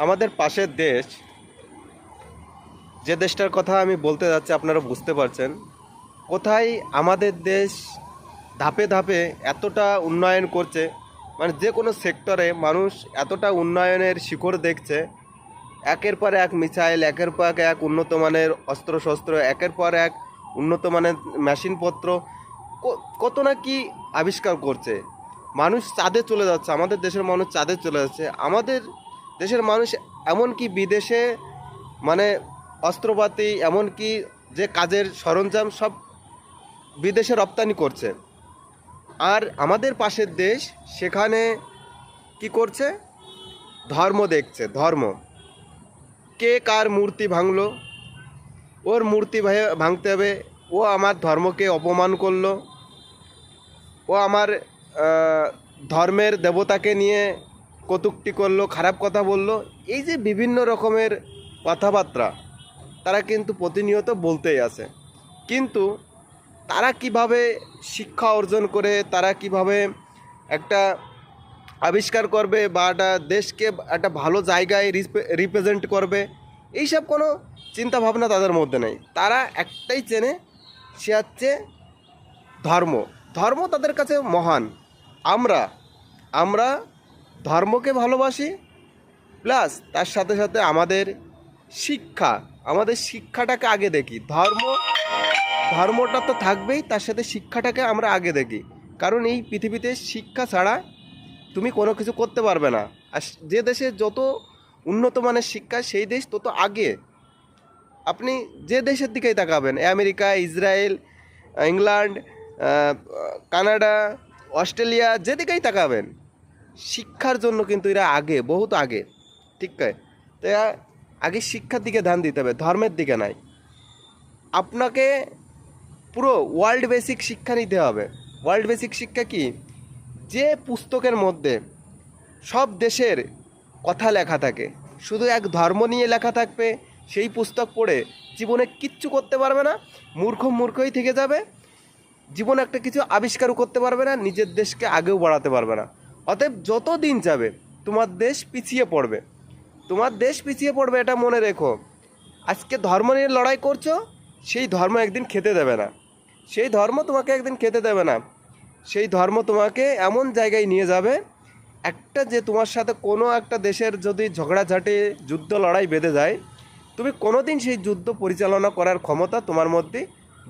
আমাদের পাশের দেশ, যে দেশটার কথা আমি বলতে যাচ্ছি আপনারা বুঝতে পারছেন, কোথায় আমাদের দেশ ধাপে ধাপে এতটা উন্নয়ন করছে, মানে যে কোনো সেক্টরে মানুষ এতটা উন্নয়নের শিখর দেখছে। একের পর এক মিসাইল, একের পর এক উন্নত মানের অস্ত্রশস্ত্র, একের পর এক উন্নত মানের মেশিনপত্র, কত না কি আবিষ্কার করছে। মানুষ চাঁদে চলে যাচ্ছে, আমাদের দেশের মানুষ চাঁদে চলে যাচ্ছে। আমাদের দেশের মানুষ এমনকি বিদেশে, মানে অস্ত্রপাতি, এমনকি যে কাজের সরঞ্জাম সব বিদেশে রপ্তানি করছে। আর আমাদের পাশের দেশ, সেখানে কি করছে? ধর্ম দেখছে, ধর্ম। কে কার মূর্তি ভাঙলো, ওর মূর্তি ভাঙতে হবে। ও আমার ধর্মকে অপমান করলো, ও আমার ধর্মের দেবতাকে নিয়ে কটূক্তি করলো, খারাপ কথা বললো। এই যে বিভিন্ন রকমের কথাবার্তা তারা কিন্তু প্রতিনিয়ত বলতেই আছে। কিন্তু তারা কিভাবে শিক্ষা অর্জন করে, তারা কিভাবে একটা আবিষ্কার করবে বা একটা দেশকে একটা ভালো জায়গায় রিপ্রেজেন্ট করবে, এইসব কোনো চিন্তা ভাবনা তাদের মধ্যে নেই। তারা একটাই চেনে, সে হচ্ছে ধর্ম। ধর্ম তাদের কাছে মহান। আমরা আমরা ধর্মকে ভালোবাসি, প্লাস তার সাথে সাথে আমাদের শিক্ষা, আমাদের শিক্ষাটাকে আগে দেখি। ধর্মটা তো থাকবেই, তার সাথে শিক্ষাটাকে আমরা আগে দেখি। কারণ এই পৃথিবীতে শিক্ষা ছাড়া তুমি কোনো কিছু করতে পারবে না। আর যে দেশে যত উন্নত মানের শিক্ষা, সেই দেশ তত আগে। আপনি যে দেশের দিকেই তাকাবেন, America, Israel, England, Canada, Australia, যেদিকেই তাকাবেন, শিক্ষার জন্য কিন্তু এরা আগে, বহুত আগে। ঠিক আছে? তো আগে শিক্ষার দিকে ধ্যান দিতে হবে, ধর্মের দিকে নাই। আপনাকে পুরো ওয়ার্ল্ড বেসিক শিক্ষা নিতে হবে। ওয়ার্ল্ড বেসিক শিক্ষা কি? যে পুস্তকের মধ্যে সব দেশের কথা লেখা থাকে, শুধু এক ধর্ম নিয়ে লেখা থাকবে, সেই পুস্তক পড়ে জীবনে কিচ্ছু করতে পারবে না, মূর্খই থেকে যাবে। জীবনে একটা কিছু আবিষ্কারও করতে পারবে না, নিজের দেশকে আগেও বাড়াতে পারবে না। অতএব যত দিন যাবে তোমার দেশ পিছিয়ে পড়বে, তোমার দেশ পিছিয়ে পড়বে, এটা মনে রেখো। আজকে ধর্ম নিয়ে লড়াই করছো, সেই ধর্ম একদিন খেতে দেবে না, সেই ধর্ম তোমাকে একদিন খেতে দেবে না। সেই ধর্ম তোমাকে এমন জায়গায় নিয়ে যাবে, একটা যে তোমার সাথে কোনো একটা দেশের যদি ঝগড়াঝাটি, যুদ্ধ লড়াই বেঁধে যায়, তুমি কোনো দিন সেই যুদ্ধ পরিচালনা করার ক্ষমতা তোমার মধ্যে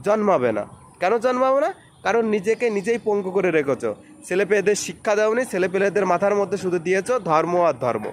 জন্মাবে না। কেন জন্মাবে না? কারণ নিজেকে নিজেই পঙ্গু করে রেখেছো। ছেলেপেলেদের শিক্ষা দাওনি, ছেলেপেলেদের মাথার মধ্যে শুধু দিয়েছো ধর্ম আর ধর্ম।